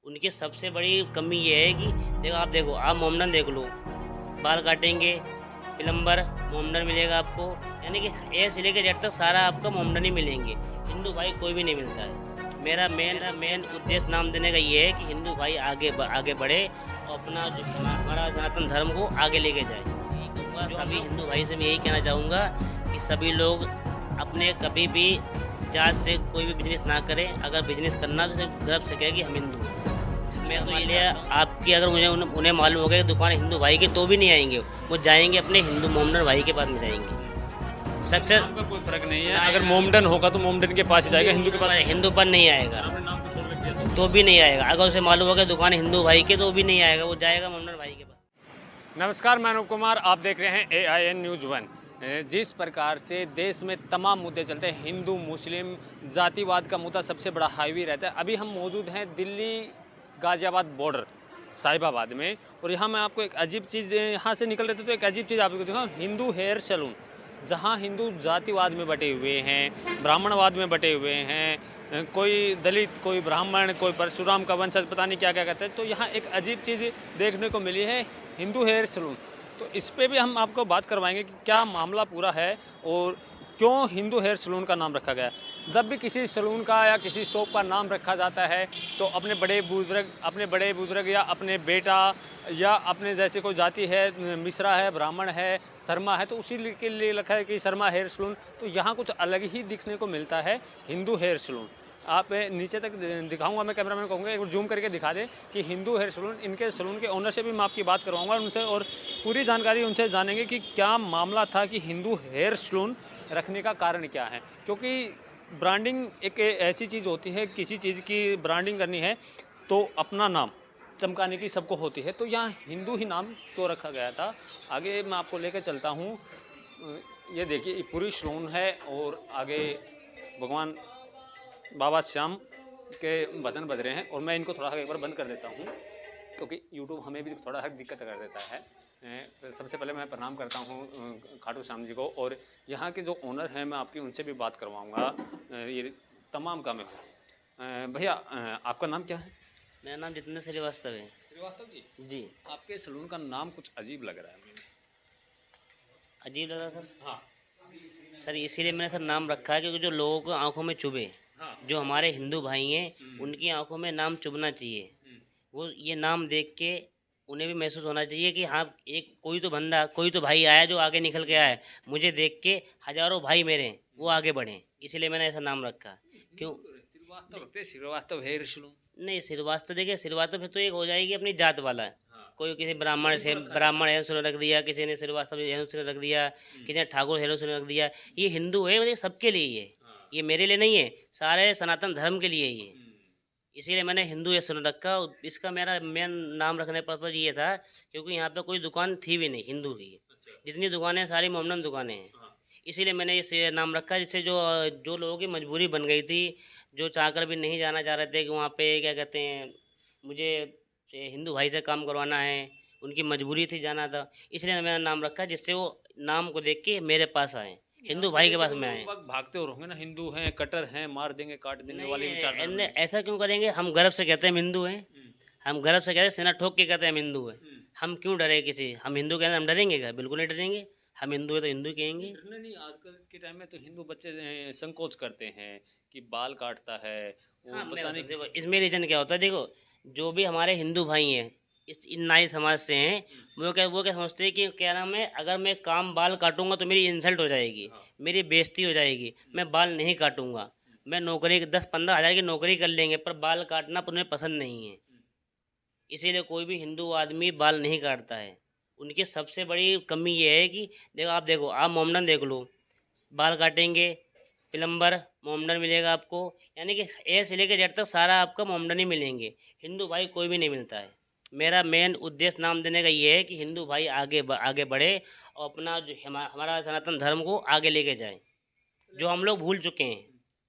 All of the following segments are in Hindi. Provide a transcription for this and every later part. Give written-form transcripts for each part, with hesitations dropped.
उनकी सबसे बड़ी कमी ये है कि देखो आप मोमडन देख लो, बाल काटेंगे, प्लम्बर मोमडन मिलेगा आपको, यानी कि ए से लेकर जेड तक सारा आपका मोमडन ही मिलेंगे। हिंदू भाई कोई भी नहीं मिलता है। मेरा मेन उद्देश्य नाम देने का ये है कि हिंदू भाई आगे बढ़े और अपना जो हमारा सनातन धर्म को आगे लेके जाए। यही कहूँगा सभी हिंदू भाई से, मैं यही कहना चाहूँगा कि सभी लोग अपने कभी भी जात से कोई भी बिजनेस ना करें। अगर बिजनेस करना तो सिर्फ गर्व से कहे कि हम हिंदू हैं। मैं तो ये आपकी अगर मुझे उन्हें मालूम हो गया कि दुकान हिंदू भाई की तो भी नहीं आएंगे, वो जाएंगे अपने हिंदू मोमडन भाई के पास में जाएंगे। सक्सेस नाम का कोई फर्क नहीं है, अगर मोमडन होगा तो मोमडन के पास ही जाएगा, हिंदू के पास हिंदू पर नहीं आएगा, आपने नाम को छोड़ रख दिया तो भी नहीं आएगा। अगर उसे मालूम होगा दुकान हिंदू भाई के तो भी नहीं आएगा, वो जाएगा मोमडन भाई के पास। नमस्कार, मैं अनुप कुमार, आप देख रहे हैं AIN न्यूज़ 1। जिस प्रकार से देश में तमाम मुद्दे चलते हैं, हिंदू मुस्लिम जातिवाद का मुद्दा सबसे बड़ा हाईवी रहता है। अभी हम मौजूद हैं दिल्ली गाज़ियाबाद बॉर्डर साहिबाबाद में, और यहाँ मैं आपको एक अजीब चीज़, यहाँ से निकल रहे थे तो एक अजीब चीज़ आपको दिखाऊँ, हिंदू हेयर सैलून, जहाँ हिंदू जातिवाद में बटे हुए हैं, ब्राह्मणवाद में बटे हुए हैं, कोई दलित, कोई ब्राह्मण, कोई परशुराम का वंशज, पता नहीं क्या क्या कहते हैं। तो यहाँ एक अजीब चीज़ देखने को मिली है, हिंदू हेयर सैलून। तो इस पे भी हम आपको बात करवाएंगे कि क्या मामला पूरा है और क्यों हिंदू हेयर सैलून का नाम रखा गया। जब भी किसी सैलून का या किसी शॉप का नाम रखा जाता है तो अपने बड़े बुजुर्ग या अपने बेटा या अपने जैसे कोई जाति है, मिश्रा है, ब्राह्मण है, शर्मा है, तो उसी के लिए लिखा है कि शर्मा हेयर सैलून। तो यहाँ कुछ अलग ही दिखने को मिलता है, हिंदू हेयर सैलून। आप नीचे तक दिखाऊंगा, मैं कैमरामैन को कहूँगा एक बार जूम करके दिखा दें कि हिंदू हेयर सैलून, इनके सैलून के ओनर से भी मैं आपकी बात करवाऊंगा उनसे, और पूरी जानकारी उनसे जानेंगे कि क्या मामला था कि हिंदू हेयर सैलून रखने का कारण क्या है। क्योंकि ब्रांडिंग एक ऐसी चीज़ होती है, किसी चीज़ की ब्रांडिंग करनी है तो अपना नाम चमकाने की सबको होती है। तो यहाँ हिंदू ही नाम क्यों रखा गया था, आगे मैं आपको लेकर चलता हूँ। ये देखिए, ये पूरी सैलून है और आगे भगवान बाबा श्याम के भजन बज रहे हैं, और मैं इनको थोड़ा एक बार बंद कर देता हूँ क्योंकि यूट्यूब हमें भी थोड़ा दिक्कत कर देता है। सबसे पहले मैं प्रणाम करता हूँ खाटू श्याम जी को, और यहाँ के जो ओनर हैं मैं आपकी उनसे भी बात करवाऊँगा ये तमाम काम है। भैया, आपका नाम क्या है? मेरा नाम जितेंद्र श्रीवास्तव है। श्रीवास्तव जी? जी। आपके सैलून का नाम कुछ अजीब लग रहा है मुझे। अजीब लगा सर? हाँ सर इसीलिए मैंने सर नाम रखा है क्योंकि जो लोगों को आंखों में चुभे, हाँ। जो हमारे हिंदू भाई हैं उनकी आंखों में नाम चुभना चाहिए। वो ये नाम देख के उन्हें भी महसूस होना चाहिए कि हाँ, एक कोई तो भाई आया जो आगे निकल के आया है। मुझे देख के हजारों भाई मेरे हैं वो आगे बढ़ें, इसीलिए मैंने ऐसा नाम रखा। क्यों? श्रीवास्तव हेयर सैलून नहीं, श्रीवास्तव देखिए, श्रीवास्तव फिर तो एक हो जाएगी अपनी जात वाला है। हाँ। कोई किसी ब्राह्मण से ब्राह्मण हेयर सैलून रख दिया, किसी ने श्रीवास्तव हेयर सैलून रख दिया, किसी ने ठाकुर हेयर सैलून रख दिया। ये हिंदू है, मतलब सबके लिए है, ये मेरे लिए नहीं है, सारे सनातन धर्म के लिए ही है। इसीलिए मैंने हिंदू हेयर सैलून रखा। इसका मेरा मेन नाम रखने का पर्पज ये था क्योंकि यहाँ पे कोई दुकान थी भी नहीं हिंदू की। जितनी दुकानें सारी मोमडन दुकानें हैं, इसीलिए मैंने इस नाम रखा, जिससे जो जो लोगों की मजबूरी बन गई थी, जो चाहकर भी नहीं जाना चाह रहे थे कि वहाँ पे क्या कहते हैं, मुझे हिंदू भाई से काम करवाना है, उनकी मजबूरी थी, जाना था, इसलिए मैंने नाम रखा जिससे वो नाम को देख के मेरे पास आए, हिंदू भाई के पास में आए। भागते और होंगे ना, हिंदू हैं, कट्टर हैं, मार देंगे, काट देने वाले विचार। ऐसा क्यों करेंगे? हम गर्व से कहते हैं हम हिंदू हैं, हम गर्व से कहते हैं, सेना ठोक के कहते हैं हम हिंदू हैं। हम क्यों डरे किसी? हम हिंदू कहते हैं, हम डरेंगे क्या? बिल्कुल नहीं डरेंगे। हम हिंदू है तो हिंदू कहेंगे। नहीं, आजकल के टाइम में तो हिंदू बच्चे संकोच करते हैं कि बाल काटता है वो। हाँ, पता नहीं। देखो इसमें रीजन क्या होता है, देखो जो भी हमारे हिंदू भाई हैं इन नाई समाज से हैं, वो क्या समझते हैं कि क्या नाम है, अगर मैं बाल काटूंगा तो मेरी इंसल्ट हो जाएगी, मेरी बेइज्जती हो जाएगी, मैं बाल नहीं काटूंगा। मैं नौकरी 10-15 हज़ार की नौकरी कर लेंगे पर बाल काटना उन्हें पसंद नहीं है, इसीलिए कोई भी हिंदू आदमी बाल नहीं काटता है। उनकी सबसे बड़ी कमी ये है कि देखो आप मोमडन देख लो, बाल काटेंगे, प्लम्बर मोमडन मिलेगा आपको, यानी कि ए से लेकर जेड तक सारा आपका मोमडन ही मिलेंगे। हिंदू भाई कोई भी नहीं मिलता है। मेरा मेन उद्देश्य नाम देने का ये है कि हिंदू भाई आगे बढ़े और अपना जो हमारा सनातन धर्म को आगे लेके जाए, जो हम लोग भूल चुके हैं।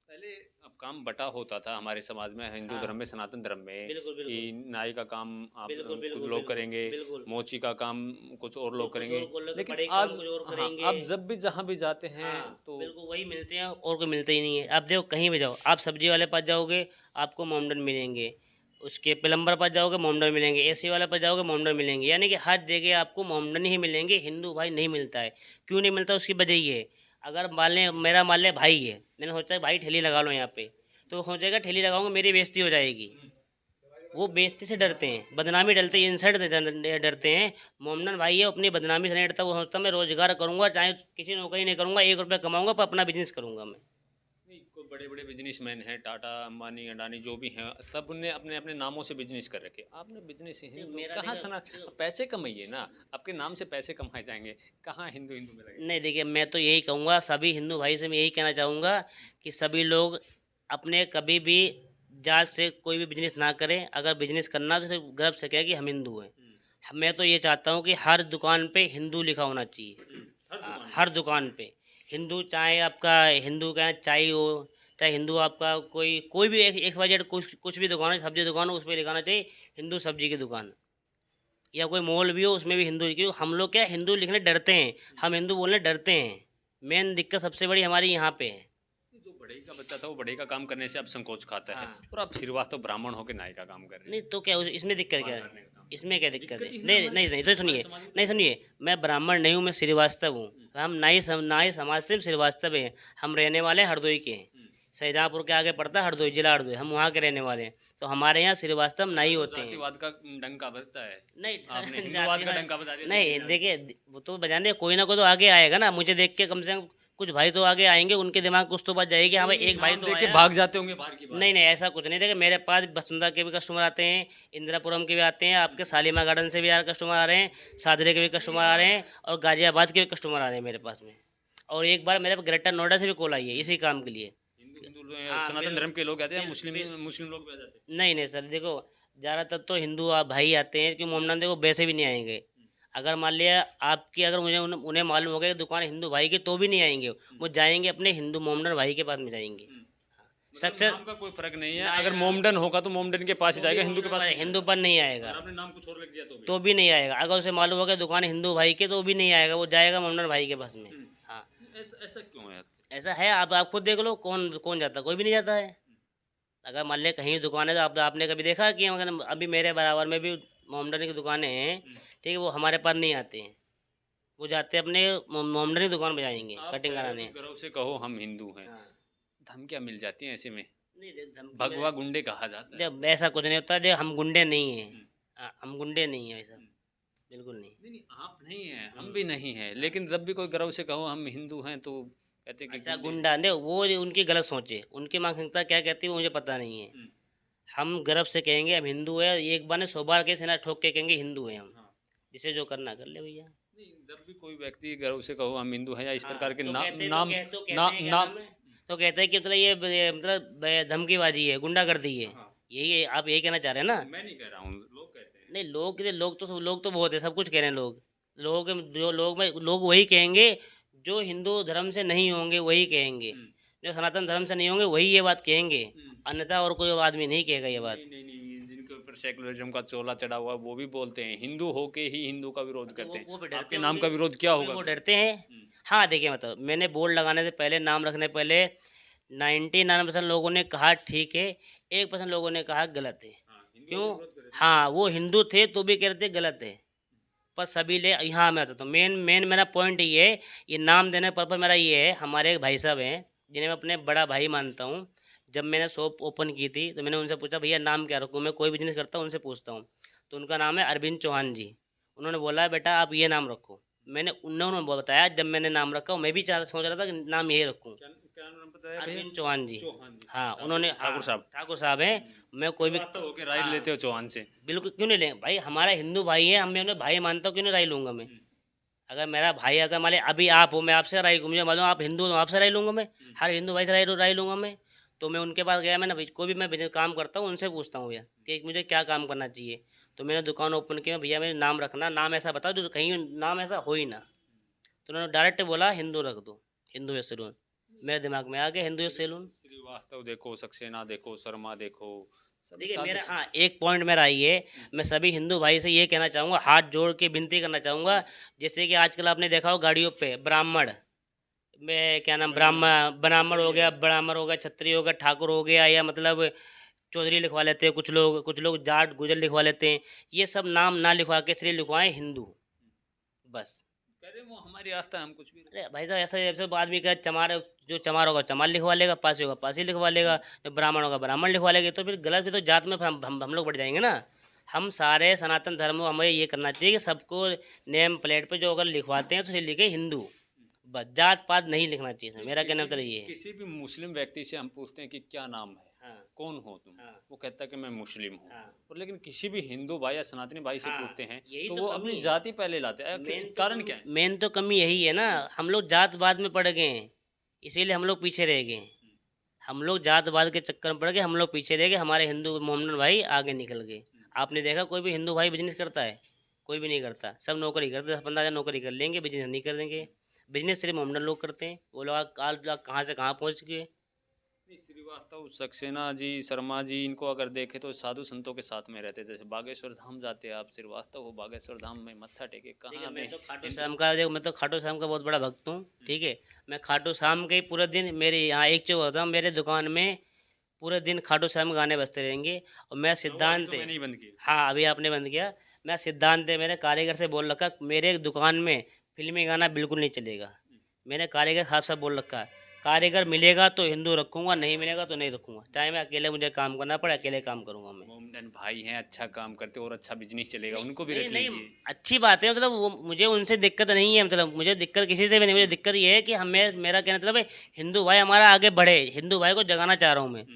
पहले अब काम बटा होता था हमारे समाज में, हिंदू हाँ। धर्म में, सनातन धर्म में, बिल्कुल, बिल्कुल। कि नाई का काम आप बिल्कुल, कुछ बिल्कुल, लोग बिल्कुल, करेंगे, बिल्कुल। मोची का काम कुछ और लोग कुछ करेंगे। और को लेकर लेकिन बड़े काम आज कुछ और हाँ, करेंगे। आप जब भी जहाँ भी जाते हैं हाँ, तो बिल्कुल वही मिलते हैं और कोई मिलते ही नहीं है। आप देखो कहीं भी जाओ, आप सब्जी वाले पास जाओगे आपको मोमडन मिलेंगे, उसके प्लम्बर पर जाओगे मोमडन मिलेंगे, एसी वाले पर जाओगे मोमडन मिलेंगे, यानी कि हर जगह आपको मोमडन ही मिलेंगे, हिंदू भाई नहीं मिलता है। क्यों नहीं मिलता, उसकी वजह ये है, अगर मान लें भाई है, मैंने सोचा भाई ठेली लगा लो यहाँ पे, तो वो सोचेगा ठेली लगाऊंगा मेरी बेइज्जती हो जाएगी, वो बेइज्जती से डरते हैं, बदनामी डरते हैं, इंसल्ट से डरते हैं। मोमडन भाई है, अपनी बदनामी से नहीं डरता, वो सोचता मैं रोजगार करूंगा, चाहे किसी नौकरी नहीं करूंगा, 1 रुपया कमाऊंगा पर अपना बिजनेस करूंगा मैं। नहीं, कोई बड़े बड़े बिजनेसमैन हैं, टाटा अंबानी अडानी जो भी हैं, सब ने अपने अपने नामों से बिजनेस कर रखे। आपने बिजनेस हिंदू मेरा कहाँ देखो सुना? पैसे कमाइए ना, आपके नाम से पैसे कमाए जाएंगे, कहाँ हिंदू हिंदू में लगे। नहीं, देखिए मैं तो यही कहूँगा, सभी हिंदू भाई से मैं यही कहना चाहूँगा कि सभी लोग अपने कभी भी जात से कोई भी बिजनेस ना करें, अगर बिजनेस करना तो सिर्फ गर्व से कहें कि हम हिंदू हैं। मैं तो ये चाहता हूँ कि हर दुकान पे हिंदू लिखा होना चाहिए। हर दुकान हर दुकान पे हिंदू, चाहे आपका हिंदू का चाय हो, चाहे हिंदू आपका कोई कोई भी XYZ कुछ भी दुकान है, सब्जी दुकान हो, उस पर लिखाना चाहिए हिंदू सब्जी की दुकान, या कोई मॉल भी हो उसमें भी हिंदू, क्योंकि हम लोग क्या हिंदू लिखने डरते हैं, हम हिंदू बोलने डरते हैं। मेन दिक्कत सबसे बड़ी हमारी यहाँ पे है। जो बढ़ई का बच्चा था वो बढ़ई का काम करने से अब संकोच खाता है, हाँ। और अब श्रीवास्तव ब्राह्मण होकर नाई का काम कर रहे नहीं तो क्या इसमें दिक्कत क्या करने है, का काम। इसमें क्या दिक्कत है? दिक्कत ही है नहीं हमारे- नहीं नहीं, तो सुनिए, नहीं सुनिए, मैं ब्राह्मण नहीं हूँ, मैं श्रीवास्तव हूँ। हम नाई समाज से श्रीवास्तव हैं, हम रहने वाले हरदोई के हैं। शाहजहाँपुर के आगे पड़ता है हरदोई, जिला हरदोई, हम वहाँ के रहने वाले हैं। तो हमारे यहाँ श्रीवास्तव नाई होते हैं। जातिवाद का डंका बजता है, नहीं आपने हिंदूवाद का डंका बजा दिया। नहीं, देखिए वो तो बजाने कोई ना कोई तो आगे आएगा ना, मुझे देख के कम से कम कुछ भाई तो आगे आएंगे, उनके दिमाग कुछ तो बात जाएगी, हाँ भाई एक भाई नाम तो देख के आया। भाग जाते होंगे बाहर की बात। नहीं नहीं, ऐसा कुछ नहीं। देखिए मेरे पास वसुंधरा के भी कस्टमर आते हैं, इंदिरापुरम के भी आते हैं, आपके शालीमार गार्डन से भी यार कस्टमर आ रहे हैं, सादरे के भी कस्टमर आ रहे हैं, और गाजियाबाद के भी कस्टमर आ रहे हैं मेरे पास में। और एक बार मेरे पास ग्रेटर नोएडा से भी कॉल आई है इसी काम के लिए। हाँ, सनातन धर्म के लोग आते हैं, बिल्कुल। मुस्लिम लोग भी आ जाते हैं। नहीं नहीं सर, देखो ज़्यादातर तो हिंदू भाई आते हैं, क्योंकि मोमडन देखो वैसे भी नहीं आएंगे। अगर मान लिया आपकी, अगर मुझे उन्हें मालूम हो गया कि दुकान हिंदू भाई की, तो भी नहीं आएंगे, वो जाएंगे अपने हिंदू मोमडन भाई के पास में जाएंगे। मतलब सक्सेस नाम का कोई फर्क नहीं है, अगर मोमडन होगा तो मोमडन के पास ही जाएगा, हिंदू के पास नहीं हिंदू पर नहीं आएगा, अगर आपने नाम कुछ और रख दिया तो भी नहीं आएगा। अगर उसे मालूम होगा दुकान हिंदू भाई के, तो भी नहीं आएगा, वो जाएगा मोमडन भाई के पास में। हाँ, ऐसा क्यों है? ऐसा है। आप खुद देख लो, कौन कौन जाता, कोई भी नहीं जाता है। अगर मान लिया कहीं दुकान है, तो आपने कभी देखा कि अगर अभी मेरे बराबर में भी मोमडन की दुकानें हैं, ठीक है, वो हमारे पास नहीं आते हैं, वो जाते हैं अपने मोमडन की दुकान में जाएंगे आप कटिंग कराने। गर्व से कहो हम हिंदू हैं, हाँ। धमकियां मिल जाती हैं ऐसे में, नहीं धमकी भगवा गुंडे कहा जाता है। जब ऐसा कुछ नहीं होता, जब हम गुंडे नहीं हैं। हम गुंडे नहीं हैं, ऐसा बिल्कुल नहीं। नहीं नहीं, आप नहीं हैं, हम भी नहीं हैं, लेकिन जब भी कोई गर्व से कहो हम हिंदू हैं तो कहते हैं कि अच्छा गुंडा नहीं, वो उनकी गलत सोचे, उनकी मानसिकता क्या कहती है वो मुझे पता नहीं है। हम गर्व से कहेंगे हम हिंदू है, एक बार ने 100 बार के सेना ठोक के कहेंगे हिंदू हैं हम। हाँ। जिसे जो करना कर ले भैया। नहीं, जब भी कोई व्यक्ति गर्व से कहो हम हिंदू हैं या इस हाँ, प्रकार के तो नाम कहते- नाम तो कह- तो कहते ना, हैं क्या नाम नाम है? तो कहते हैं कि मतलब ये मतलब धमकीबाजी है, गुंडागर्दी है। हाँ। यही आप यही कहना चाह रहे हैं ना? मैं नहीं कह रहा हूँ, लोग कहते हैं। नहीं, लोग तो बहुत है, सब कुछ कह रहे हैं लोग। लोग वही कहेंगे जो हिंदू धर्म से नहीं होंगे, वही कहेंगे। जो सनातन धर्म से नहीं होंगे वही ये बात कहेंगे, अन्यथा और कोई आदमी नहीं कहेगा ये बात। नहीं नहीं नहीं, जिनके ऊपर सेकुलरिज्म का चोला चढ़ा हुआ है वो भी बोलते हैं हिंदू होके ही हिंदू का विरोध करते वो भी हैं। डरते आपके हैं, नाम वो का भी- विरोध क्या वो होगा? डरते हैं। हाँ देखिए, मतलब मैंने बोर्ड लगाने से पहले, नाम रखने से पहले 99% लोगों ने कहा ठीक है, 1% लोगों ने कहा गलत है। क्यों? हाँ, वो हिंदू थे तो भी कह रहे थे गलत है, पर सभी ले यहाँ मैं आता हूँ। मेन मेरा पॉइंट ये है, ये नाम देने पर मेरा ये है, हमारे एक भाई साहब हैं जिन्हें मैं अपने बड़ा भाई मानता हूँ। जब मैंने शॉप ओपन की थी तो मैंने उनसे पूछा भैया नाम क्या रखूँ, मैं कोई बिजनेस करता हूँ उनसे पूछता हूँ, तो उनका नाम है अरविंद चौहान जी। उन्होंने बोला बेटा आप ये नाम रखो। उन्होंने बताया, जब मैंने नाम रखा मैं भी सोच रहा था कि नाम यही रखूँ, क्या नाम बताया? अरविंद चौहान जी। चौहान जी। हाँ, उन्होंने ठाकुर साहब। ठाकुर साहब हैं। मैं कोई भी बात होके राय लेते हो चौहान से? बिल्कुल, क्यों नहीं लेंगे भाई, हमारा हिंदू भाई है, हम उन्हें भाई मानता हूँ, क्यों नहीं राय लूँगा मैं? अगर मेरा भाई, अगर मान लिया अभी आप हो, मैं आपसे राय, मुझे मालूम आप हिंदू हो, आपसे राय लूँगा मैं, हर हिंदू भाई से राय लूँगा मैं। तो मैं उनके पास गया, मैंने कोई भी मैं बिजनेस काम करता हूँ उनसे पूछता हूँ भैया कि मुझे क्या काम करना चाहिए। तो मैंने दुकान ओपन की, भैया मेरे नाम रखना, नाम ऐसा बताओ जो कहीं नाम ऐसा हो ही ना। तो उन्होंने डायरेक्ट बोला हिंदू रख दो, हिंदू या सैलून। मेरे दिमाग में आ गया हिंदू या सैलून। श्रीवास्तव देखो, सक्सेना देखो, शर्मा देखो, सब देखिए साथ- मेरा, हाँ एक पॉइंट मेरा ये, मैं सभी हिंदू भाई से ये कहना चाहूँगा, हाथ जोड़ के विनती करना चाहूँगा, जैसे कि आजकल आपने देखा हो गाड़ियों पे ब्राह्मण में क्या नाम, ब्राह्मण हो गया, क्षत्रिय हो गया, ठाकुर हो गया, या मतलब चौधरी लिखवा लेते हैं कुछ लोग जाट गुजर लिखवा लेते हैं। ये सब नाम ना लिखवा के इसलिए लिखवाएं हिंदू, बस। कह रहे वो हमारी आस्था है, हम कुछ भी अरे भाई साहब, ऐसा ऐसे आदमी का चमार, जो चमार होगा चमार लिखवा लेगा, पासी होगा पासी लिखवा लेगा, जो ब्राह्मण होगा ब्राह्मण लिखवा लेगा, तो फिर गलत भी तो जात में हम लोग बढ़ जाएंगे ना। हम सारे सनातन धर्म, हमें ये करना चाहिए कि सबको नेम प्लेट पे जो अगर लिखवाते हैं तो इसे लिखे हिंदू, बस। जात पात नहीं लिखना चाहिए इसमें, मेरा कहना मतलब ये है। किसी भी मुस्लिम व्यक्ति से हम पूछते हैं कि क्या नाम है, हाँ कौन हो तुम, हाँ वो कहता है कि मैं मुस्लिम हूँ। हाँ। और लेकिन किसी भी हिंदू भाई या सनातनी भाई से हाँ, पूछते हैं यही तो तो वो कमी अपनी है। जाति पहले लाते हैं। कारण क्या है? मेन तो कमी यही है ना, हम लोग जात बाद में पड़ गए हैं, इसीलिए हम लोग पीछे रह गए हैं। हम लोग जातवाद के चक्कर में पड़ गए, हम लोग पीछे रह गए, हमारे हिंदू मोहम्मदन भाई आगे निकल गए। आपने देखा कोई भी हिंदू भाई बिजनेस करता है? कोई भी नहीं करता, सब नौकरी करते, 10-15 हज़ार नौकरी कर लेंगे, बिजनेस नहीं करेंगे। बिजनेस सिर्फ मोहम्मदन लोग करते हैं। वो लोग काल कहाँ से कहाँ पहुँच गए। नहीं, श्रीवास्तव, सक्सेना जी, शर्मा जी, इनको अगर देखें तो साधु संतों के साथ में रहते। जैसे बागेश्वर धाम जाते हैं आप, श्रीवास्तव हो बागेश्वर धाम में मत्था टेके, ठीक है, कहाँ मैं तो खाटू हिंदू। श्याम का देखो, मैं तो खाटू श्याम का बहुत बड़ा भक्त हूँ, ठीक है। मैं खाटू श्याम के ही पूरे दिन, मेरे यहाँ एक चौक होता है मेरे दुकान में, पूरे दिन खाटू श्याम के गाने बजते रहेंगे। और मैं तो अभी सिद्धांत तो है। मैंने ही बंद किया। हाँ, अभी आपने बंद किया। मैं सिद्धांत है, मेरे कारीगर से बोल रखा, मेरे दुकान में फिल्मी गाना बिल्कुल नहीं चलेगा। मैंने कारीगर साहब से बोल रखा है, कारीगर मिलेगा तो हिंदू रखूँगा, नहीं मिलेगा तो नहीं रखूँगा। चाहे मैं अकेले मुझे काम करना पड़े, अकेले काम करूँगा मैं। मोमडन भाई हैं, अच्छा काम करते और अच्छा बिजनेस चलेगा, उनको भी नहीं रख नहीं, लीजिए। अच्छी बात है, मतलब वो मुझे उनसे दिक्कत नहीं है, मतलब मुझे दिक्कत किसी से भी नहीं। मुझे दिक्कत ये है कि हमें, मेरा कहना मतलब है हिंदू भाई हमारा आगे बढ़े, हिंदू भाई को जगाना चाह रहा हूँ मैं।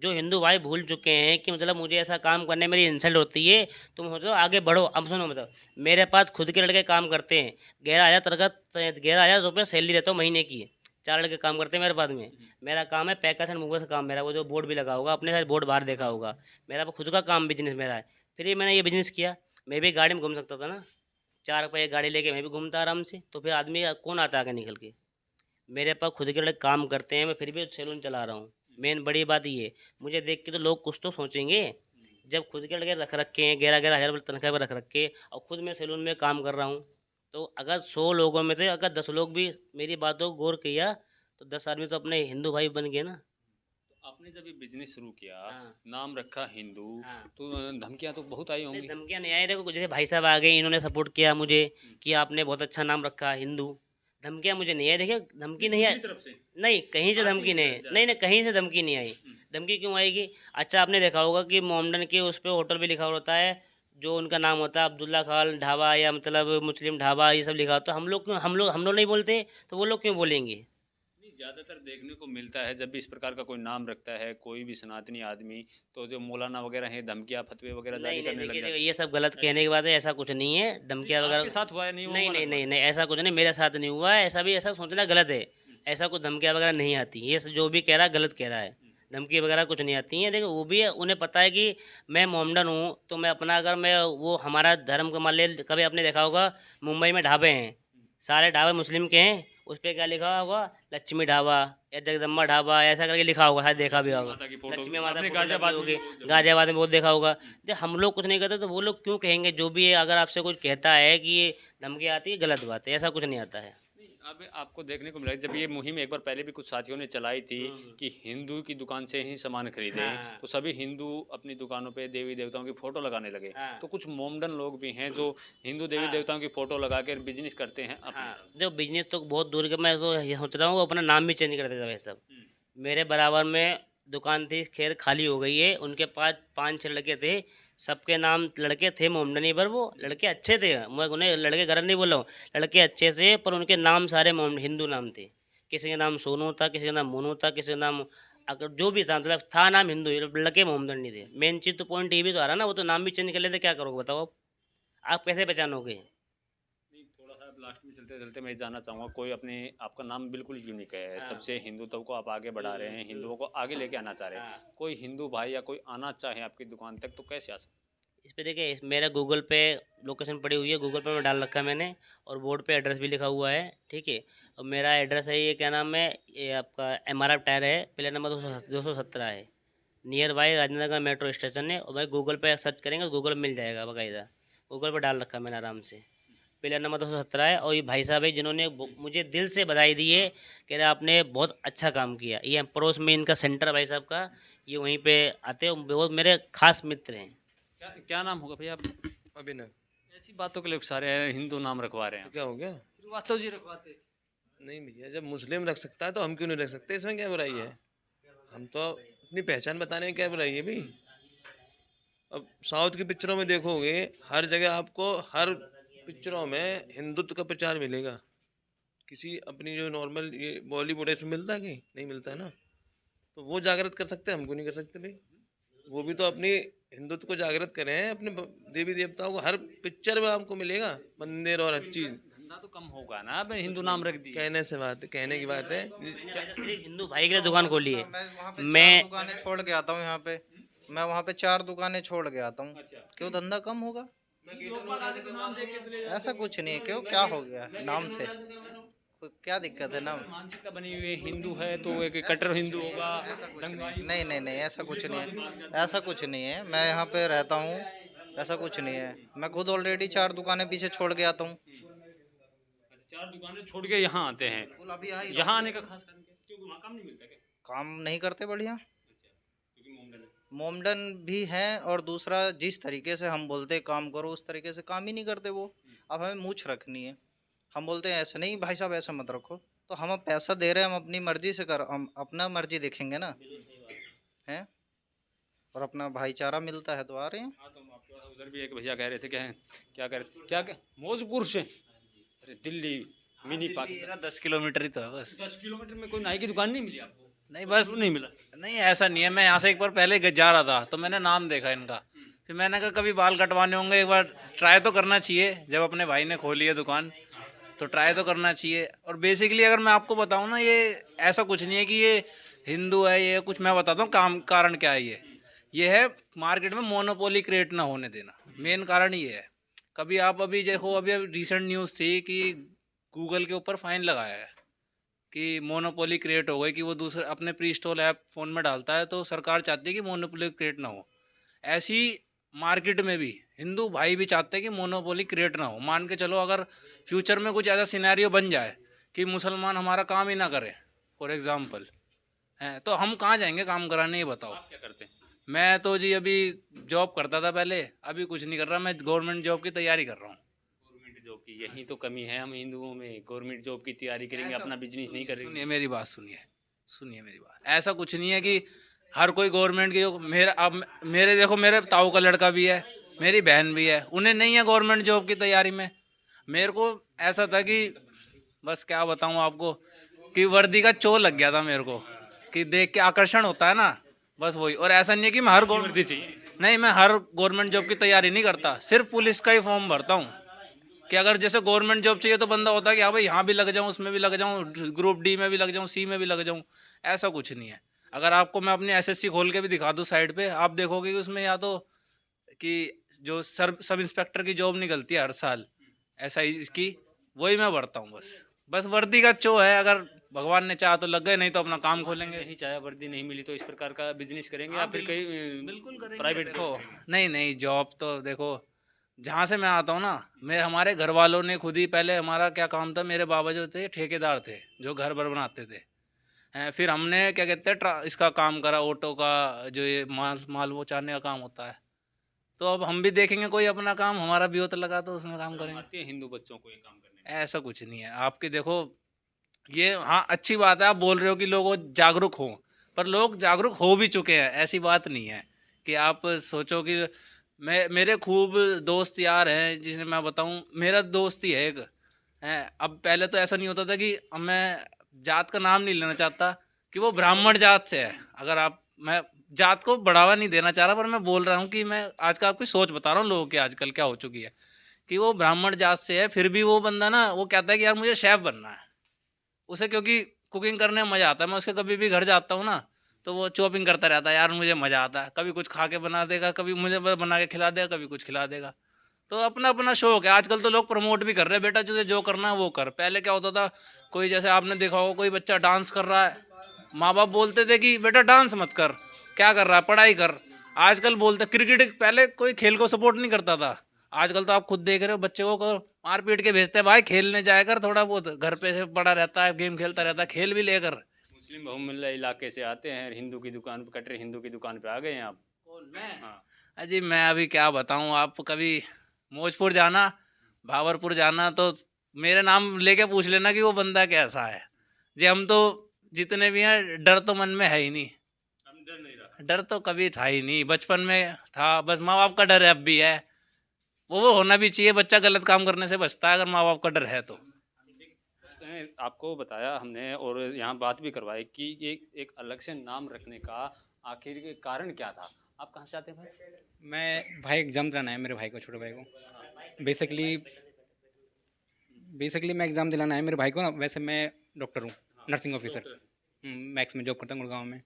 जो हिंदू भाई भूल चुके हैं कि मतलब मुझे ऐसा काम करने में मेरी इंसल्ट होती है, तुम सोचो आगे बढ़ो। अब सुनो, मतलब मेरे पास खुद के लड़के काम करते हैं, 11,000 तनख्वाह, 11,000 रुपये सैलरी रहता हूँ महीने की। 4 लड़के काम करते हैं मेरे पास में। मेरा काम है पैकर्स एंड मूवर्स का काम, मेरा वो जो बोर्ड भी लगा होगा, अपने सारे बोर्ड बाहर देखा होगा। मेरा खुद का काम बिजनेस मेरा है। फिर ये मैंने ये बिजनेस किया, मैं भी गाड़ी में घूम सकता था ना, 4 रुपये गाड़ी लेके मैं भी घूमता आराम से। तो फिर आदमी कौन आता आगे निकल के? मेरे पास खुद के लड़के काम करते हैं, मैं फिर भी सैलून चला रहा हूँ। मेन बड़ी बात ये है, मुझे देख के तो लोग कुछ तो सोचेंगे। जब खुद के लड़के रख रखे हैं, 11-11 हज़ार रुपये तनख्वाह पर रख रखे, और खुद मैं सैलून में काम कर रहा हूँ, तो अगर 100 लोगों में से अगर 10 लोग भी मेरी बातों को गौर किया, तो 10 आदमी तो अपने हिंदू भाई बन गए ना। आपने जब ये बिजनेस शुरू किया, हाँ नाम रखा हिंदू, हाँ। तो धमकियां तो बहुत आई नहीं, होंगी। धमकियाँ नहीं आई। देखो, जैसे भाई साहब आ गए, इन्होंने सपोर्ट किया मुझे कि आपने बहुत अच्छा नाम रखा हिंदू। धमकियाँ मुझे नहीं आई, देखिए धमकी नहीं आई। तरफ से नहीं, कहीं से आपकी धमकी नहीं, तरफ नहीं नहीं, कहीं से धमकी नहीं आई। धमकी क्यों आएगी? अच्छा, आपने देखा होगा कि मोमडन के उस पे होटल भी लिखा होता है, जो उनका नाम होता है अब्दुल्ला खान ढाबा, या मतलब मुस्लिम ढाबा, ये सब लिखा होता है। हम लोग नहीं बोलते, तो वो लोग क्यों बोलेंगे? नहीं, ज़्यादातर देखने को मिलता है जब भी इस प्रकार का कोई नाम रखता है कोई भी सनातनी आदमी, तो जो मौलाना वगैरह हैं धमकियाँ फतवे वगैरह जारी नहीं नहीं, करने लग देखिए जाते देखिए, ये सब गलत कहने की बात है, ऐसा कुछ नहीं है। धमकियाँ हैं। वगैरह आपके साथ हुआ है, नहीं हुआ नहीं वो नहीं अलग नहीं बात नहीं, ऐसा कुछ नहीं, मेरे साथ नहीं हुआ है। ऐसा भी, ऐसा सोचना गलत है। ऐसा कुछ धमकियाँ वगैरह नहीं आती, ये जो भी कह रहा है गलत कह रहा है। धमकी वगैरह कुछ नहीं आती हैं। देखो, वो भी है, उन्हें पता है कि मैं मोमडन हूँ, तो मैं अपना, अगर मैं वो हमारा धर्म का मान ले, कभी आपने देखा होगा मुंबई में ढाबे हैं, सारे ढाबे मुस्लिम के हैं, उस पर क्या लिखा होगा? लक्ष्मी ढाबा या जगदम्बा ढाबा, ऐसा करके लिखा होगा, शायद देखा भी लक्ष्मी होगा। माता की फोटो लक्ष्मी माता आपने फोटो लगी गाजियाबाद में होगी, भी बहुत जगह गाजियाबाद में बहुत देखा होगा। जब हम लोग कुछ नहीं करते तो वो लोग क्यों कहेंगे? जो भी है, अगर आपसे कुछ कहता है कि ये धमकी आती है, गलत बात है, ऐसा कुछ नहीं आता है। नहीं, अब आपको देखने को मिला जब ये मुहिम एक बार पहले भी कुछ साथियों ने चलाई थी कि हिंदू की दुकान से ही सामान खरीदें, हाँ तो सभी हिंदू अपनी दुकानों पे देवी देवताओं की फोटो लगाने लगे। हाँ तो कुछ मोमडन लोग भी हैं जो हिंदू देवी हाँ देवताओं की फोटो लगा कर बिजनेस करते हैं अपनी हाँ। तरफ। जो बिजनेस तो बहुत दूर के, मैं तो ये सोच रहा हूँ अपना नाम भी चेंज कर देता भाई सब। हम्म, मेरे बराबर में दुकान थी, खैर खाली हो गई है। उनके पास 5-6 लड़के थे, सबके नाम लड़के थे मोमडनी, पर वो लड़के अच्छे थे। मैं उन्हें लड़के गलत नहीं बोल रहा हूँ, लड़के अच्छे से, पर उनके नाम सारे मोम हिंदू नाम थे। किसी का नाम सोनू था, किसी का नाम मोनू था, किसी का नाम, अगर जो भी था, मतलब था नाम हिंदू, लड़के मोमडन नहीं थे। मेन चीज़ तो पॉइंट ये भी तो आ रहा ना, वो तो नाम भी चेंज कर लेते, क्या करोगे बताओ? आप कैसे पहचानोगे? नहीं, थोड़ा सा लास्ट में चलते चलते मैं ये जानना चाहूँगा, कोई अपने आपका नाम बिल्कुल यूनिक है, हाँ सबसे हिंदुत्व को आप आगे बढ़ा रहे हैं, हिंदुओं को आगे लेके आना चाह रहे हैं, हाँ। कोई हिंदू भाई या कोई आना चाहे आपकी दुकान तक तो कैसे आ सकता इस पे देखिए, मेरा गूगल पे लोकेशन पड़ी हुई है, गूगल पे में डाल रखा है मैंने, और बोर्ड पे एड्रेस भी लिखा हुआ है, ठीक है। और मेरा एड्रेस है, ये क्या नाम है, ये आपका MRF टायर है, पिलर नंबर 217 है, near by Rajendra Nagar metro station है। और भाई गूगल पे सर्च करेंगे तो गूगल में मिल जाएगा बाकायदा, गूगल पे डाल रखा है मैंने आराम से। पिलर नंबर 217 है। और ये भाई साहब है जिन्होंने मुझे दिल से बधाई दी है, कह रहे आपने बहुत अच्छा काम किया। ये पड़ोस में इनका सेंटर भाई साहब का, ये वहीं पे आते हैं, बहुत मेरे खास मित्र हैं। क्या क्या नाम होगा भैया आप? अभिनव। ऐसी बातों के लिए सारे हिंदू नाम रखवा रहे तो हैं। क्या हो गया? श्रीवास्तव जी रखवाते। नहीं भैया, जब मुस्लिम रख सकता है तो हम क्यों नहीं रख सकते? इसमें क्या बुराई है? हम तो अपनी पहचान बताने में क्या बुराई है भी? अब साउथ की पिक्चरों में देखोगे, हर जगह आपको हर पिक्चरों में हिंदुत्व का प्रचार मिलेगा। किसी अपनी जो नॉर्मल ये बॉलीवुड है इसमें मिलता है कि नहीं मिलता है ना? तो वो जागृत कर सकते हैं, हम क्यों नहीं कर सकते भाई? वो भी तो अपनी हिंदुत्व को जागृत करें हैं, अपने देवी देवताओं को हर पिक्चर में आपको मिलेगा, मंदिर और हर चीज। धंधा तो कम होगा ना, अब हिंदू नाम रख दिए। कहने से बात है, कहने की बात है। मैंने वैसे सिर्फ हिंदू भाई के लिए दुकान खोली है। मैं वहाँ पे मैं 4 दुकानें छोड़ के आता हूँ यहाँ पे। मैं वहाँ पे 4 दुकानें छोड़ के आता हूँ। क्यों धंधा कम होगा? ऐसा कुछ नहीं है। क्यों, क्या हो गया नाम से? क्या दिक्कत है नाम? मानसिकता बनी हुई है, हिंदू है तो एक कट्टर हिंदू होगा। नहीं नहीं नहीं, ऐसा कुछ नहीं है। ऐसा कुछ नहीं है। मैं यहाँ पे रहता हूँ, ऐसा कुछ नहीं है। मैं खुद ऑलरेडी 4 दुकानें पीछे छोड़ के आता हूँ। 4 दुकानें छोड़ के यहाँ आते हैं। बिल्कुल, अभी आ ही यहाँ आने का खास कारण क्या है? क्योंकि वहाँ काम नहीं मिलता क्या? काम नहीं करते बढ़िया। क्योंकि मोमडन है। मोमडन भी हैं, और दूसरा जिस तरीके से हम बोलते हैं काम करो, उस तरीके से काम ही नहीं करते वो। अब हमें मूछ रखनी है, हम बोलते हैं ऐसे नहीं भाई साहब, ऐसा मत रखो। तो हम अब पैसा दे रहे हैं, हम अपनी मर्जी से कर, हम अपना मर्जी देखेंगे ना, हैं? और अपना भाईचारा मिलता है तो आ रहे हैं। हाँ, तो आपके पास उधर भी एक भैया कह रहे थे क्या कह रहे क्या मौजपुर से? अरे दिल्ली मिनी पाकिस्तान। मेरा 10 किलोमीटर ही तो है बस। 10 किलोमीटर में कोई नाई की दुकान नहीं मिली आपको? नहीं बस नहीं मिला। नहीं, ऐसा नहीं है। मैं यहाँ से एक बार पहले जा रहा था तो मैंने नाम देखा इनका, फिर मैंने कहा कभी बाल कटवाने होंगे, एक बार ट्राई तो करना चाहिए। जब अपने भाई ने खोली है दुकान तो ट्राई तो करना चाहिए। और बेसिकली अगर मैं आपको बताऊँ ना, ये ऐसा कुछ नहीं है कि ये हिंदू है, ये कुछ मैं बताता हूँ काम कारण क्या है। ये है मार्केट में मोनोपोली क्रिएट ना होने देना, मेन कारण ये है। कभी आप अभी देखो, अभी रिसेंट न्यूज़ थी कि गूगल के ऊपर फाइन लगाया है कि मोनोपोली क्रिएट हो गई, कि वो दूसरे अपने प्री इंस्टॉल ऐप फ़ोन में डालता है, तो सरकार चाहती है कि मोनोपोली क्रिएट ना हो। ऐसी मार्केट में भी हिंदू भाई भी चाहते हैं कि मोनोपोली क्रिएट ना हो। मान के चलो अगर फ्यूचर में कुछ ऐसा सिनेरियो बन जाए कि मुसलमान हमारा काम ही ना करें फॉर एग्ज़ाम्पल, हैं, तो हम कहाँ जाएंगे काम कराने, ये बताओ। आप क्या करते हैं? मैं तो जी अभी जॉब करता था पहले, अभी कुछ नहीं कर रहा। मैं गवर्नमेंट जॉब की तैयारी कर रहा हूँ। गवर्नमेंट जॉब की यही तो कमी है हम हिंदुओं में। गवर्नमेंट जॉब की तैयारी करेंगे, अपना बिजनेस नहीं करेंगे। सुनिए मेरी बात, सुनिए मेरी बात। ऐसा कुछ नहीं है कि हर कोई गवर्नमेंट की। मेरा अब मेरे देखो, मेरे ताऊ का लड़का भी है, मेरी बहन भी है, उन्हें नहीं है गवर्नमेंट जॉब की तैयारी में। मेरे को ऐसा था कि बस क्या बताऊं आपको, कि वर्दी का चो लग गया था मेरे को, कि देख के आकर्षण होता है ना, बस वही। और ऐसा नहीं है कि मैं हर वर्दी चाहिए। नहीं, मैं हर गवर्नमेंट जॉब की तैयारी नहीं करता, सिर्फ पुलिस का ही फॉर्म भरता हूँ। कि अगर जैसे गवर्नमेंट जॉब चाहिए तो बंदा होता है कि हाँ भाई यहाँ भी लग जाऊँ, उसमें भी लग जाऊँ, ग्रुप डी में भी लग जाऊँ, सी में भी लग जाऊँ। ऐसा कुछ नहीं है। अगर आपको मैं अपनी एसएससी खोल के भी दिखा दूँ साइड पे, आप देखोगे कि उसमें या तो कि जो सब इंस्पेक्टर की जॉब निकलती है हर साल, ऐसा ही इसकी वही मैं भरता हूँ। बस वर्दी का चो है, अगर भगवान ने चाहा तो लग गए, नहीं तो अपना काम खोलेंगे। नहीं चाहे वर्दी नहीं मिली तो इस प्रकार का बिजनेस करेंगे या फिर कहीं बिल्कुल करेंगे। प्राइवेट देखो, नहीं जॉब तो देखो, जहाँ से मैं आता हूँ ना, हमारे घर वालों ने खुद ही पहले, हमारा क्या काम था, मेरे बाबा जो थे ठेकेदार थे जो घर भर बनाते थे। फिर हमने क्या कहते हैं इसका काम करा, ऑटो का, जो ये माल वो चाहने का काम होता है। तो अब हम भी देखेंगे कोई अपना काम, हमारा भी होता लगा तो उसमें काम करेंगे। आते हैं हिंदू बच्चों को ये काम करने में। ऐसा कुछ नहीं है। आपके देखो, ये हाँ अच्छी बात है, आप बोल रहे हो कि लोग जागरूक हों, पर लोग जागरूक हो भी चुके हैं। ऐसी बात नहीं है कि आप सोचो कि मेरे खूब दोस्त यार हैं, जिसे मैं बताऊं, मेरा दोस्त ही है एक है। अब पहले तो ऐसा नहीं होता था कि मैं जात का नाम नहीं लेना चाहता कि वो ब्राह्मण जात से है। अगर मैं जात को बढ़ावा नहीं देना चाह रहा, पर मैं बोल रहा हूँ कि मैं आज का आपकी सोच बता रहा हूँ लोगों की आजकल क्या हो चुकी है, कि वो ब्राह्मण जात से है, फिर भी वो बंदा ना, वो कहता है कि यार मुझे शेफ़ बनना है। उसे क्योंकि कुकिंग करने में मज़ा आता है। मैं उसके कभी भी घर जाता हूँ ना, तो वो चॉपिंग करता रहता है, यार मुझे मज़ा आता है। कभी कुछ खा के बना देगा, कभी मुझे बना के खिला देगा, कभी कुछ खिला देगा। तो अपना अपना शौक है। आजकल तो लोग प्रमोट भी कर रहे हैं, बेटा तुझे जो करना है वो कर। पहले क्या होता था, कोई जैसे आपने देखा होगा, कोई बच्चा डांस कर रहा है, माँ बाप बोलते थे कि बेटा डांस मत कर, क्या कर रहा है, पढ़ाई कर। आजकल बोलते क्रिकेट, पहले कोई खेल को सपोर्ट नहीं करता था, आजकल तो आप खुद देख रहे हो, बच्चे को मार पीट के भेजते हैं, भाई खेलने जाया कर, थोड़ा बहुत घर पे से पड़ा रहता है, गेम खेलता रहता है, खेल भी लेकर। मुस्लिम बहुमूल्य इलाके से आते हैं, हिंदू की दुकान पे कटरे हिंदू की दुकान पे आ गए हैं आप। कौन मैं? हाँ। अजी मैं अभी क्या बताऊं, आप कभी मौजपुर जाना, भावरपुर जाना तो मेरे नाम लेके पूछ लेना कि वो बंदा कैसा है। जी हम तो जितने भी हैं डर तो मन में है ही नहीं, हम डर नहीं रहा। डर तो कभी था ही नहीं, बचपन में था बस, माँ बाप का डर है अब भी है, वो होना भी चाहिए, बच्चा गलत काम करने से बचता है अगर माँ बाप का डर है तो। आपको बताया हमने और यहाँ बात भी करवाई कि ये एक अलग से नाम रखने का आखिर के कारण क्या था। आप कहाँ से आते हैं भाई? भाई एग्ज़ाम दिलाना है मेरे भाई को, छोटे भाई को। बेसिकली मैं एग्ज़ाम दिलाना है मेरे भाई को ना। वैसे मैं डॉक्टर हूँ, नर्सिंग ऑफिसर, मैक्स में जॉब करता हूँ गुड़गांव में।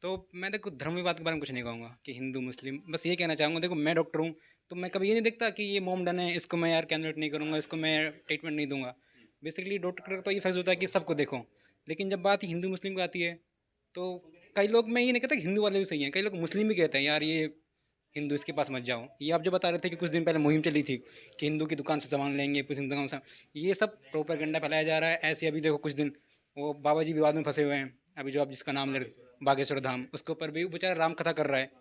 तो मैं देखो धर्म विवाद के बारे में कुछ नहीं कहूँगा कि हिंदू मुस्लिम, बस ये कहना चाहूँगा देखो मैं डॉक्टर हूँ तो मैं कभी ये नहीं देखता कि ये मोमडन है, इसको मैं यार कैंडिडेट नहीं करूँगा, इसको मैं ट्रीटमेंट नहीं दूंगा। बेसिकली डॉक्टर का तो ये फर्ज होता है कि सबको देखो, लेकिन जब बात हिंदू मुस्लिम की आती है तो कई लोग, मैं ये नहीं कहता कि हिंदू वाले भी सही हैं, कई लोग मुस्लिम भी कहते हैं यार ये हिंदू इसके पास मत जाओ। ये आप जो बता रहे थे कि कुछ दिन पहले मुहिम चली थी कि हिंदू की दुकान से सामान लेंगे, कुछ दुकान से, ये सब प्रोपेगेंडा फैलाया जा रहा है। ऐसे अभी देखो कुछ दिन वो बाबा जी विवाद में फंसे हुए हैं, अभी जो आप जिसका नाम ले रहे बागेश्वर धाम, उसके ऊपर भी बेचारा राम कथा कर रहा है।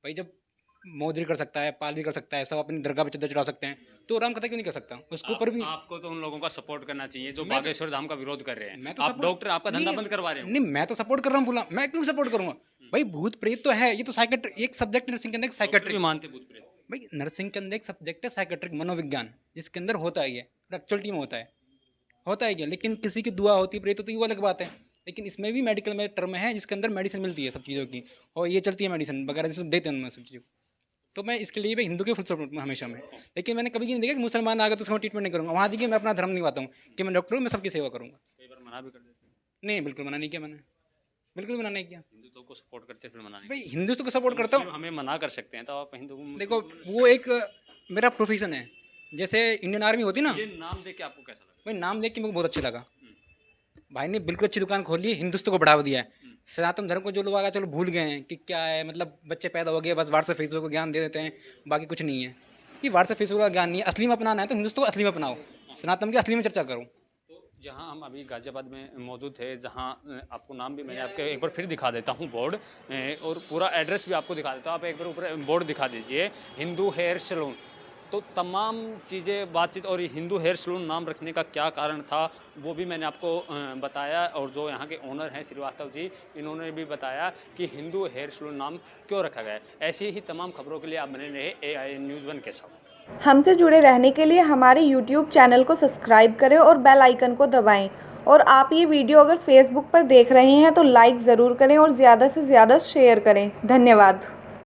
भाई जब मोदी कर सकता है, पाल भी कर सकता है, सब अपनी दरगाह पे चद्दर चढ़ा सकते हैं, तो राम कथा क्यों नहीं कर सकता उसके ऊपर भी? आपको तो उन लोगों का सपोर्ट करना चाहिए जो मैं तो- बागेश्वर धाम का विरोध कर रहे हैं। मैं तो आप support- डॉक्टर, आपका धंधा नहीं, बंद करवा रहे हो। नहीं मैं तो सपोर्ट कर रहा हूँ, बोला मैं क्यों सपोर्ट करूंगा? भाई भूत प्रेत तो है, ये तो साइकेट्रिक एक सब्जेक्ट नर्सिंग के अंदर, डॉक्टर भी साइकेट्रिक मानते भूत प्रेत। भाई नर्सिंग के अंदर एक सब्जेक्ट है साइकेट्रिक, मनोविज्ञान, जिसके अंदर होता है ये एक्चुअलिटी में होता है क्या? लेकिन किसी की दुआ होती है प्रेत तो ये अलग बात है। लेकिन इसमें भी मेडिकल में टर्म है जिसके अंदर मेडिसिन मिलती है सब चीज़ों की, और ये चलती है मेडिसिन वगैरह जिसको देते हैं उनमें सब चीज़ों को। तो मैं इसके लिए भी हिंदू के फुल सपोर्ट में हमेशा में, लेकिन मैंने कभी नहीं देखा कि मुसलमान आ गए तो उसको ट्रीटमेंट नहीं करूँगा। वहाँ देखिए मैं अपना धर्म निभाता हूँ कि मैं डॉक्टर हूँ, मैं सबकी सेवा करूँगा। कई बार मना भी कर देते हैं। नहीं बिल्कुल मना नहीं किया मैंने, बिल्कुल मना नहीं किया। हिंदुत्व को सपोर्ट करते हैं फिर मना नहीं। भाई हिंदुत्व को सपोर्ट करता हूँ, हमें मना कर सकते हैं तो आप हिंदू देखो वो एक मेरा प्रोफेशन है, जैसे इंडियन आर्मी होती ना। ये नाम देख के आपको कैसा लगा? भाई नाम देख के मेरे को बहुत अच्छा लगा, भाई ने बिल्कुल अच्छी दुकान खोली है, हिंदुत्व को बढ़ावा दिया है। सनातन धर्म को जो लोग आगे चलो भूल गए हैं कि क्या है, मतलब बच्चे पैदा हो गए बस व्हाट्सएप फेसबुक को ज्ञान दे देते हैं, बाकी कुछ नहीं है। ये व्हाट्सएप फेसबुक का ज्ञान नहीं है, असली में अपनाना है तो हिंदुत्व को असली में अपनाओ, सनातन की असली में चर्चा करो। तो जहाँ हम अभी गाजियाबाद में मौजूद थे, जहाँ आपको नाम भी मैंने आपके एक बार फिर दिखा देता हूँ बोर्ड, और पूरा एड्रेस भी आपको दिखा देता हूँ। आप एक बार ऊपर बोर्ड दिखा दीजिए, हिंदू हेयर सैलून। तो तमाम चीज़ें बातचीत, और हिंदू हेयर सैलून नाम रखने का क्या कारण था वो भी मैंने आपको बताया, और जो यहाँ के ओनर हैं श्रीवास्तव जी, इन्होंने भी बताया कि हिंदू हेयर सैलून नाम क्यों रखा गया है। ऐसी ही तमाम खबरों के लिए आप बने रहे AIN न्यूज़ 1 के साथ। हमसे जुड़े रहने के लिए हमारे YouTube चैनल को सब्सक्राइब करें और बेल आइकन को दबाएं। और आप ये वीडियो अगर फेसबुक पर देख रहे हैं तो लाइक ज़रूर करें और ज़्यादा से ज़्यादा शेयर करें। धन्यवाद।